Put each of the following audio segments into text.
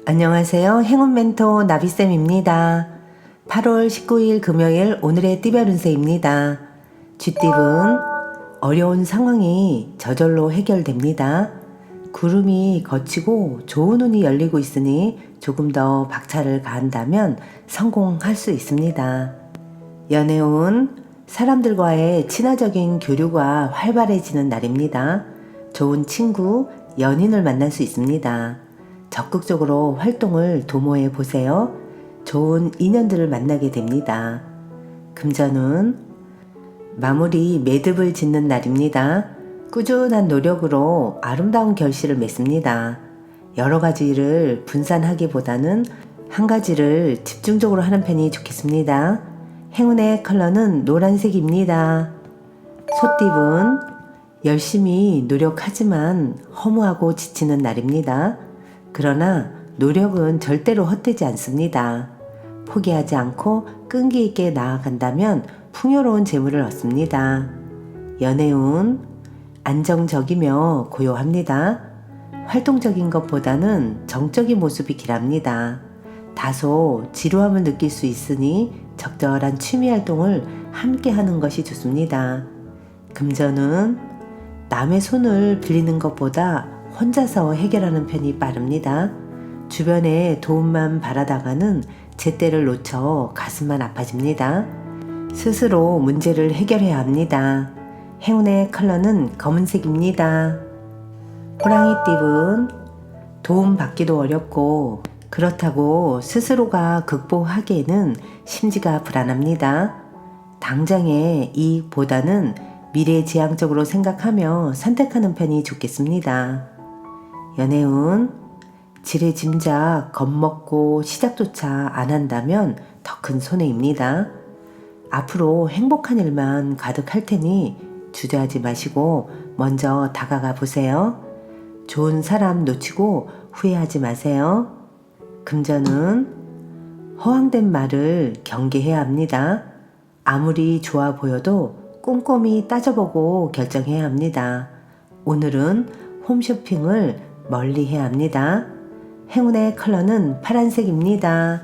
안녕하세요. 행운 멘토 나비쌤입니다. 8월 19일 금요일 오늘의 띠별 운세입니다. 쥐띠분 어려운 상황이 저절로 해결됩니다. 구름이 걷히고 좋은 운이 열리고 있으니 조금 더 박차를 가한다면 성공할 수 있습니다. 연애운 사람들과의 친화적인 교류가 활발해지는 날입니다. 좋은 친구, 연인을 만날 수 있습니다. 적극적으로 활동을 도모해 보세요. 좋은 인연들을 만나게 됩니다. 금전운 마무리 매듭을 짓는 날입니다. 꾸준한 노력으로 아름다운 결실을 맺습니다. 여러 가지 일을 분산하기보다는 한 가지를 집중적으로 하는 편이 좋겠습니다. 행운의 컬러는 노란색입니다. 소띠분 열심히 노력하지만 허무하고 지치는 날입니다. 그러나 노력은 절대로 헛되지 않습니다. 포기하지 않고 끈기 있게 나아간다면 풍요로운 재물을 얻습니다. 연애운 안정적이며 고요합니다. 활동적인 것보다는 정적인 모습이 길합니다. 다소 지루함을 느낄 수 있으니 적절한 취미 활동을 함께 하는 것이 좋습니다. 금전은 남의 손을 빌리는 것보다 혼자서 해결하는 편이 빠릅니다. 주변에 도움만 바라다가는 제때를 놓쳐 가슴만 아파집니다. 스스로 문제를 해결해야 합니다. 행운의 컬러는 검은색입니다. 호랑이띠분 도움 받기도 어렵고 그렇다고 스스로가 극복하기에는 심지가 불안합니다. 당장의 이익보다는 미래지향적으로 생각하며 선택하는 편이 좋겠습니다. 연애운 지레짐작 겁먹고 시작조차 안 한다면 더 큰 손해입니다. 앞으로 행복한 일만 가득할 테니 주저하지 마시고 먼저 다가가 보세요. 좋은 사람 놓치고 후회하지 마세요. 금전은 허황된 말을 경계해야 합니다. 아무리 좋아 보여도 꼼꼼히 따져보고 결정해야 합니다. 오늘은 홈쇼핑을 멀리 해야 합니다. 행운의 컬러는 파란색입니다.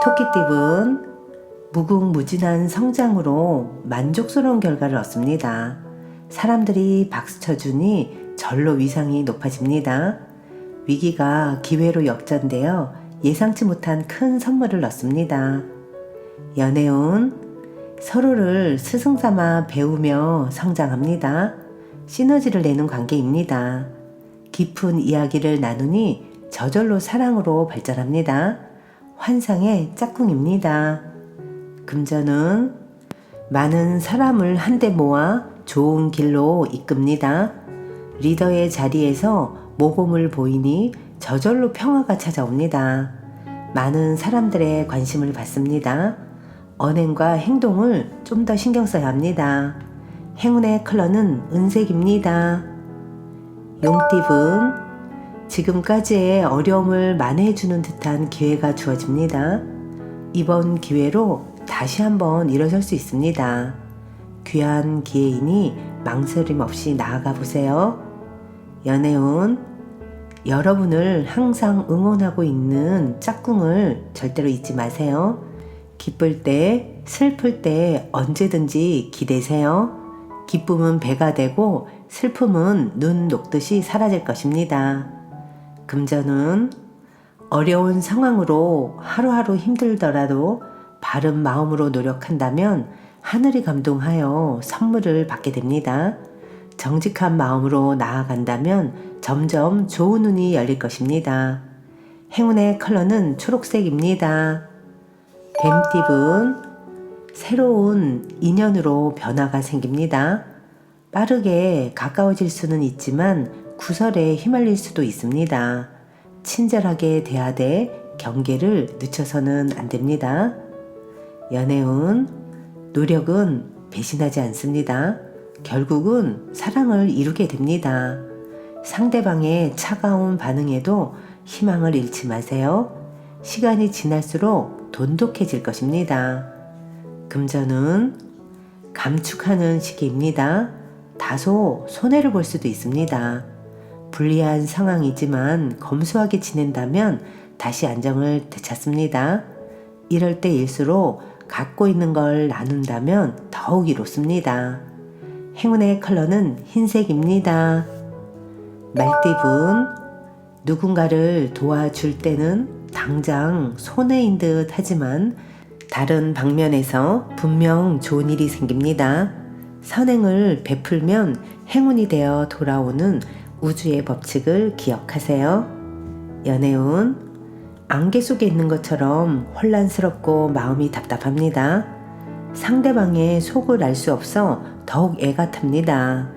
토끼띠분 무궁무진한 성장으로 만족스러운 결과를 얻습니다. 사람들이 박수 쳐주니 절로 위상이 높아집니다. 위기가 기회로 역전되어 예상치 못한 큰 선물을 얻습니다. 연애운 서로를 스승삼아 배우며 성장합니다. 시너지를 내는 관계입니다. 깊은 이야기를 나누니 저절로 사랑으로 발전합니다. 환상의 짝꿍입니다. 금전은 많은 사람을 한데 모아 좋은 길로 이끕니다. 리더의 자리에서 모범을 보이니 저절로 평화가 찾아옵니다. 많은 사람들의 관심을 받습니다. 언행과 행동을 좀 더 신경 써야 합니다. 행운의 컬러는 은색입니다. 용띠분 지금까지의 어려움을 만회해주는 듯한 기회가 주어집니다. 이번 기회로 다시 한번 일어설 수 있습니다. 귀한 기회이니 망설임 없이 나아가 보세요. 연애운 여러분을 항상 응원하고 있는 짝꿍을 절대로 잊지 마세요. 기쁠 때, 슬플 때 언제든지 기대세요. 기쁨은 배가 되고 슬픔은 눈 녹듯이 사라질 것입니다. 금전은 어려운 상황으로 하루하루 힘들더라도 바른 마음으로 노력한다면 하늘이 감동하여 선물을 받게 됩니다. 정직한 마음으로 나아간다면 점점 좋은 운이 열릴 것입니다. 행운의 컬러는 초록색입니다. 뱀띠분 새로운 인연으로 변화가 생깁니다. 빠르게 가까워질 수는 있지만 구설에 휘말릴 수도 있습니다. 친절하게 대하되 경계를 늦춰서는 안 됩니다. 연애운 노력은 배신하지 않습니다. 결국은 사랑을 이루게 됩니다. 상대방의 차가운 반응에도 희망을 잃지 마세요. 시간이 지날수록 돈독해질 것입니다. 금전은 감축하는 시기입니다. 다소 손해를 볼 수도 있습니다. 불리한 상황이지만 검소하게 지낸다면 다시 안정을 되찾습니다. 이럴 때일수록 갖고 있는 걸 나눈다면 더욱 이롭습니다. 행운의 컬러는 흰색입니다. 말띠분, 누군가를 도와줄 때는 당장 손해인 듯 하지만 다른 방면에서 분명 좋은 일이 생깁니다. 선행을 베풀면 행운이 되어 돌아오는 우주의 법칙을 기억하세요. 연애운, 안개 속에 있는 것처럼 혼란스럽고 마음이 답답합니다. 상대방의 속을 알 수 없어 더욱 애가 탑니다.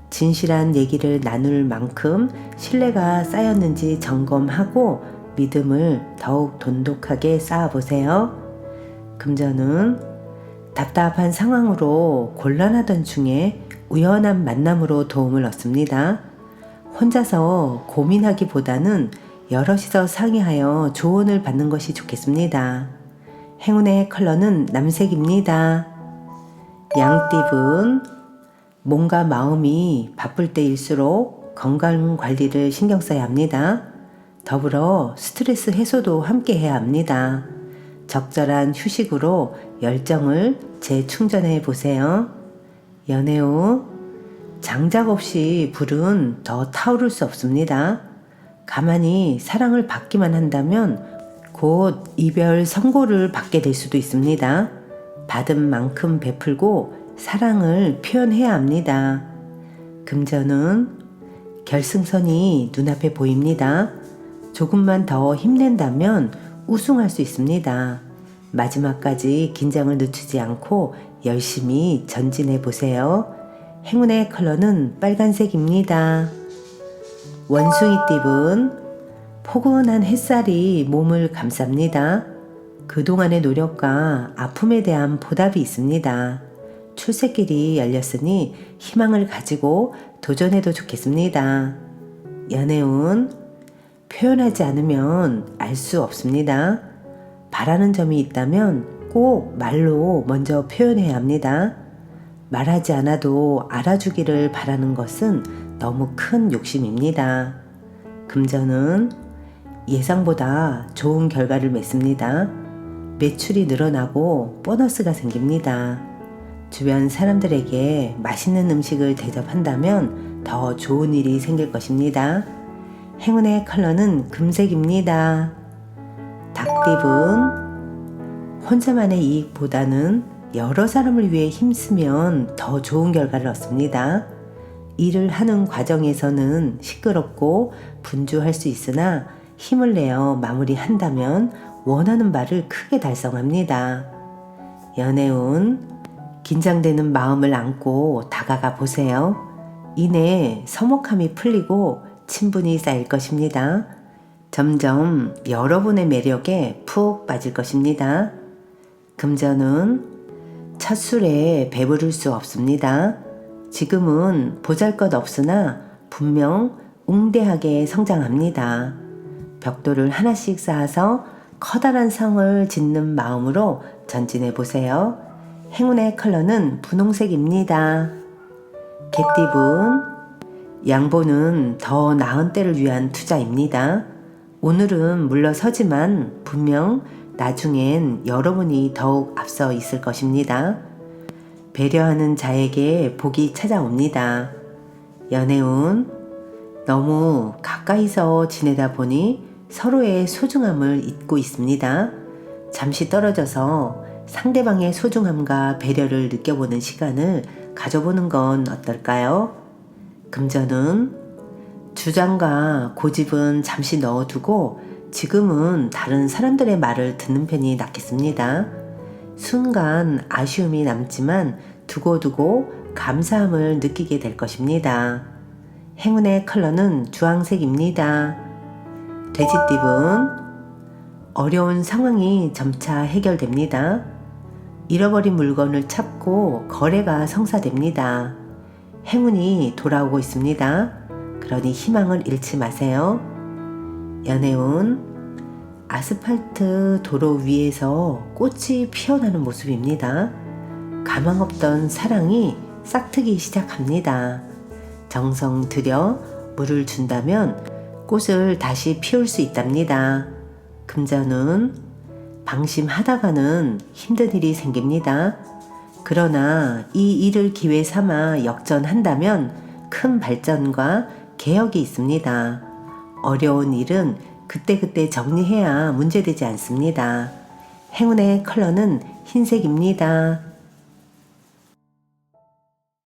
진실한 얘기를 나눌 만큼 신뢰가 쌓였는지 점검하고 믿음을 더욱 돈독하게 쌓아보세요. 금전은 답답한 상황으로 곤란하던 중에 우연한 만남으로 도움을 얻습니다. 혼자서 고민하기보다는 여럿이서 상의하여 조언을 받는 것이 좋겠습니다. 행운의 컬러는 남색입니다. 양띠분, 몸과 마음이 바쁠 때일수록 건강 관리를 신경 써야 합니다. 더불어 스트레스 해소도 함께 해야 합니다. 적절한 휴식으로 열정을 재충전해 보세요. 연애 후 장작 없이 불은 더 타오를 수 없습니다. 가만히 사랑을 받기만 한다면 곧 이별 선고를 받게 될 수도 있습니다. 받은 만큼 베풀고 사랑을 표현해야 합니다. 금전은 결승선이 눈앞에 보입니다. 조금만 더 힘낸다면 우승할 수 있습니다. 마지막까지 긴장을 늦추지 않고 열심히 전진해 보세요. 행운의 컬러는 빨간색입니다. 원숭이띠분, 포근한 햇살이 몸을 감쌉니다. 그동안의 노력과 아픔에 대한 보답이 있습니다. 출세길이 열렸으니 희망을 가지고 도전해도 좋겠습니다. 연애운, 표현하지 않으면 알 수 없습니다. 바라는 점이 있다면 꼭 말로 먼저 표현해야 합니다. 말하지 않아도 알아주기를 바라는 것은 너무 큰 욕심입니다. 금전은 예상보다 좋은 결과를 맺습니다. 매출이 늘어나고 보너스가 생깁니다. 주변 사람들에게 맛있는 음식을 대접한다면 더 좋은 일이 생길 것입니다. 행운의 컬러는 금색입니다. 닭띠분, 혼자만의 이익보다는 여러 사람을 위해 힘쓰면 더 좋은 결과를 얻습니다. 일을 하는 과정에서는 시끄럽고 분주할 수 있으나 힘을 내어 마무리한다면 원하는 바를 크게 달성합니다. 연애운, 긴장되는 마음을 안고 다가가 보세요. 이내 서먹함이 풀리고 친분이 쌓일 것입니다. 점점 여러분의 매력에 푹 빠질 것입니다. 금전은 첫 술에 배부를 수 없습니다. 지금은 보잘것 없으나 분명 웅대하게 성장합니다. 벽돌을 하나씩 쌓아서 커다란 성을 짓는 마음으로 전진해 보세요. 행운의 컬러는 분홍색입니다. 개띠분, 양보는 더 나은 때를 위한 투자입니다. 오늘은 물러서지만 분명 나중엔 여러분이 더욱 앞서 있을 것입니다. 배려하는 자에게 복이 찾아옵니다. 연애운, 너무 가까이서 지내다 보니 서로의 소중함을 잊고 있습니다. 잠시 떨어져서 상대방의 소중함과 배려를 느껴보는 시간을 가져보는 건 어떨까요? 금전은 주장과 고집은 잠시 넣어두고 지금은 다른 사람들의 말을 듣는 편이 낫겠습니다. 순간 아쉬움이 남지만 두고두고 감사함을 느끼게 될 것입니다. 행운의 컬러는 주황색입니다. 돼지띠분, 어려운 상황이 점차 해결됩니다. 잃어버린 물건을 찾고 거래가 성사됩니다. 행운이 돌아오고 있습니다. 그러니 희망을 잃지 마세요. 연애운, 아스팔트 도로 위에서 꽃이 피어나는 모습입니다. 가망 없던 사랑이 싹트기 시작합니다. 정성 들여 물을 준다면 꽃을 다시 피울 수 있답니다. 금전운, 방심하다가는 힘든 일이 생깁니다. 그러나 이 일을 기회 삼아 역전한다면 큰 발전과 개혁이 있습니다. 어려운 일은 그때그때 정리해야 문제되지 않습니다. 행운의 컬러는 흰색입니다.